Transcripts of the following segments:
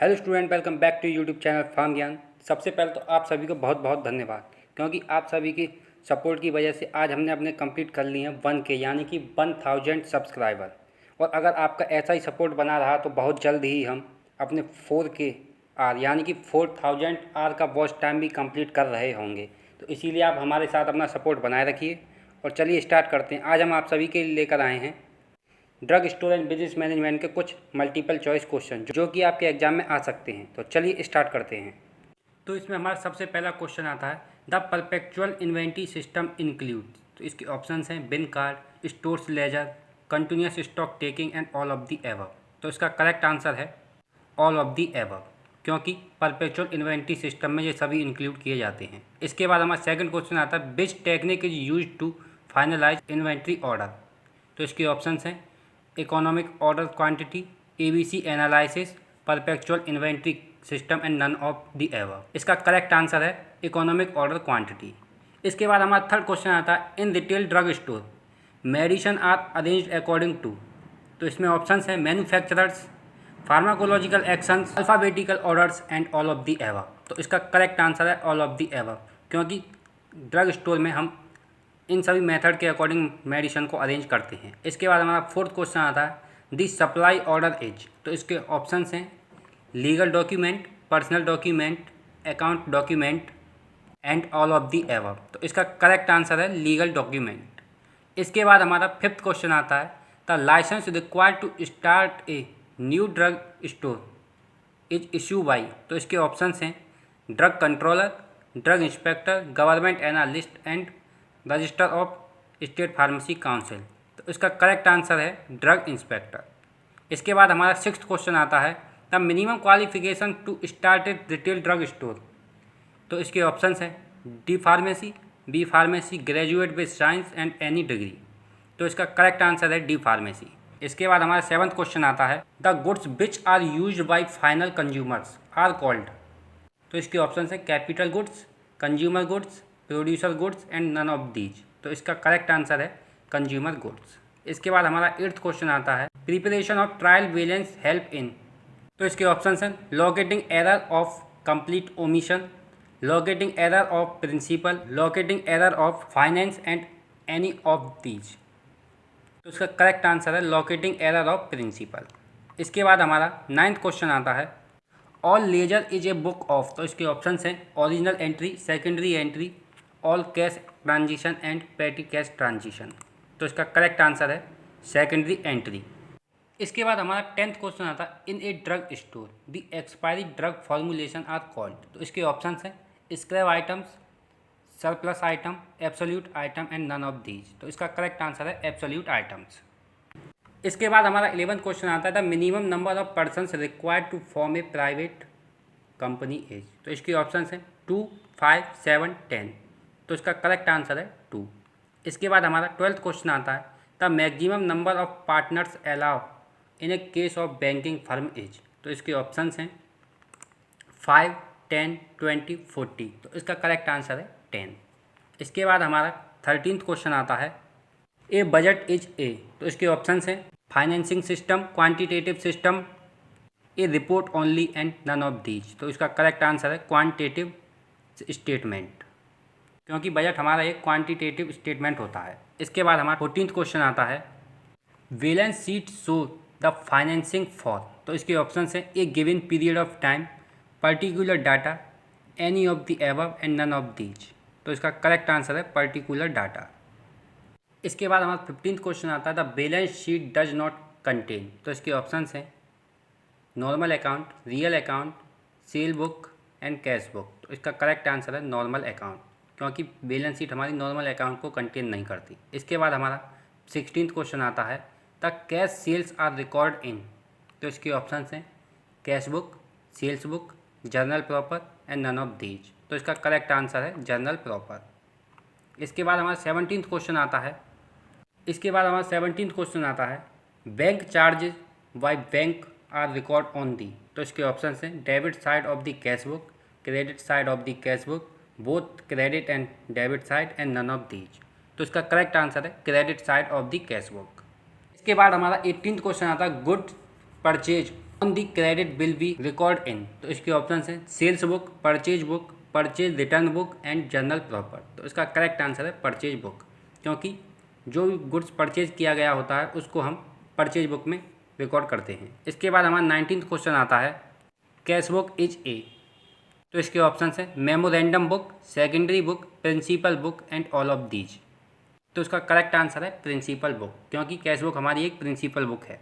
Hello student, welcome back to YouTube channel Pharm Gyan. सबसे पहले तो आप सभी को बहुत बहुत धन्यवाद, क्योंकि आप सभी की सपोर्ट की वजह से आज हमने अपने कंप्लीट कर लिए हैं 1K यानी कि 1000 सब्सक्राइबर। और अगर आपका ऐसा ही सपोर्ट बना रहा तो बहुत जल्द ही हम अपने 4K आर यानी कि 4000 आर का वॉच टाइम भी कंप्लीट कर रहे होंगे। तो इसीलिए आप हमारे साथ अपना सपोर्ट बनाए रखिए। और चलिए स्टार्ट करते हैं। आज हम आप सभी के लिए लेकर आए हैं drug store and business management के कुछ मल्टीपल चॉइस क्वेश्चन जो कि आपके एग्जाम में आ सकते हैं। तो चलिए स्टार्ट करते हैं। तो इसमें हमारा सबसे पहला क्वेश्चन आता है, the perpetual inventory system include. तो इसके ऑप्शंस हैं bin card, stores ledger, continuous stock taking and all of the above. तो इसका करेक्ट आंसर है ऑल ऑफ द एबव, क्योंकि परपेचुअल इन्वेंट्री सिस्टम में ये सभी इंक्लूड किए जाते हैं। इसके बाद हमारा सेकंड क्वेश्चन आता है, which technique is use to finalise inventory order. तो इसके ऑप्शंस हैं economic order quantity, ABC analysis, perpetual inventory system and none of the above. इसका करेक्ट आंसर है इकोनॉमिक ऑर्डर क्वांटिटी। इसके बाद हमारा थर्ड क्वेश्चन आता है, in retail drug store medicine are arranged according to. तो इसमें ऑप्शंस हैं manufacturers, pharmacological actions, alphabetical orders and all of the above. तो इसका करेक्ट आंसर है ऑल ऑफ द एबव, क्योंकि ड्रग स्टोर में हम इन सभी मेथड के अकॉर्डिंग मेडिसिन को अरेंज करते हैं। इसके बाद हमारा फोर्थ क्वेश्चन आता है, दी सप्लाई ऑर्डर एज। तो इसके ऑप्शंस हैं legal document, personal document, account document and all of the above. तो इसका करेक्ट आंसर है लीगल डॉक्यूमेंट। इसके बाद हमारा फिफ्थ क्वेश्चन आता है, the licence required to start a new drug store is issue by. तो इसके ऑप्शंस हैं drug controller, drug inspector, government analyst and register of state pharmacy council. तो इसका करेक्ट आंसर है ड्रग इंस्पेक्टर। इसके बाद हमारा सिक्स्थ क्वेश्चन आता है, the minimum qualification to start a retail drug store. तो इसके ऑप्शंस हैं D pharmacy, B pharmacy, graduate with science and any degree. तो इसका करेक्ट आंसर है डी फार्मेसी। इसके बाद हमारा सेवंथ क्वेश्चन आता है, the goods which are used by final consumers are called. तो इसके ऑप्शंस हैं capital goods, consumer goods, producer goods and none of these. तो इसका करेक्ट आंसर है कंज्यूमर गुड्स। इसके बाद हमारा एट्थ क्वेश्चन आता है, preparation of trial balance help in. तो इसके ऑप्शंस हैं locating error of complete omission, locating error of principle, locating error of finance and any of these. तो इसका करेक्ट आंसर है लोकेटिंग एरर ऑफ प्रिंसिपल। इसके बाद हमारा नाइन्थ क्वेश्चन आता है, all ledger is a book of. तो इसके ऑप्शंस हैं original entry, secondary entry, all cash transition and petty cash transition. तो इसका करेक्ट आंसर है सेकेंडरी एंट्री। इसके बाद हमारा टेंथ क्वेश्चन आता है, in a drug store the expiry drug formulation are called. तो इसके ऑप्शंस हैं scrap items, surplus item, absolute item and none of these. तो इसका करेक्ट आंसर है एब्सोल्यूट आइटम्स। इसके बाद हमारा 11th क्वेश्चन आता है, the minimum number of persons required to form a private company as. तो इसके ऑप्शंस हैं 2, 5, 7, 10। तो इसका करेक्ट आंसर है 2। इसके बाद हमारा 12th क्वेश्चन आता है, the maximum number of partners allow in a case of banking firm as. तो इसके ऑप्शंस हैं 5, 10, 20, 40। तो इसका करेक्ट आंसर है 10। इसके बाद हमारा 13th क्वेश्चन आता है, ए बजट इज ए। तो इसके ऑप्शंस हैं financing system, quantitative system, a report only and none of these. तो इसका करेक्ट आंसर है क्वांटिटेटिव स्टेटमेंट, क्योंकि बजट हमारा एक क्वांटिटेटिव स्टेटमेंट होता है। इसके बाद हमारा 14th क्वेश्चन आता है, balance sheet show the financing for. तो इसके ऑप्शंस हैं a given period of time, particular data, any of the above and none of these. तो इसका करेक्ट आंसर है पर्टिकुलर डाटा। इसके बाद हमारा 15th क्वेश्चन आता है, the balance sheet does not contain. तो इसके ऑप्शंस हैं normal account, real account, sale book and cash book. तो इसका करेक्ट आंसर है नॉर्मल अकाउंट, क्योंकि बैलेंस शीट हमारी नॉर्मल अकाउंट को कंटेन नहीं करती। इसके बाद हमारा 16th क्वेश्चन आता है, the cash sales are record in. तो इसके ऑप्शंस हैं cash book, sales book, journal proper and none of these. तो इसका करेक्ट आंसर है जर्नल प्रॉपर। इसके बाद हमारा 17th क्वेश्चन आता है, bank charges by bank are record on the. तो इसके ऑप्शंस हैं debit side of the cash book, credit side of the cash book, both credit and debit side and none of these. तो इसका correct answer है credit side of the cash book. इसके बाद हमारा 18th question आता है, good purchase on the credit bill we record in, तो इसके ऑप्शन है sales book, purchase return book and journal proper. तो इसका करेक्ट आंसर है परचेज बुक, क्योंकि जो भी गुड्स परचेज किया गया होता है उसको हम परचेज बुक में रिकॉर्ड करते हैं। इसके बाद हमारा 19th क्वेश्चन आता है कैश बुक इज ए, तो इसके ऑप्शन है memorandum book, secondary book, principal book and all of these. तो इसका करेक्ट आंसर है प्रिंसिपल बुक, क्योंकि कैश बुक हमारी एक प्रिंसिपल बुक है।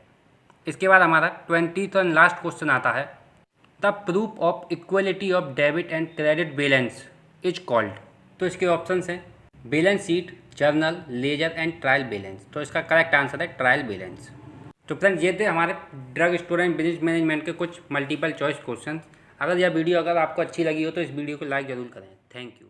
इसके बाद हमारा 20th एंड लास्ट क्वेश्चन आता है the proof of equality of debit and credit balance is called. तो इसके ऑप्शन हैं balance sheet, journal, ledger and trial balance. तो इसका करेक्ट आंसर है ट्रायल बैलेंस। तो फ्रेंड्स ये थे हमारे drug store and business management के कुछ मल्टीपल चॉइस क्वेश्चन। अगर यह वीडियो आपको अच्छी लगी हो तो इस वीडियो को लाइक ज़रूर करें। Thank you.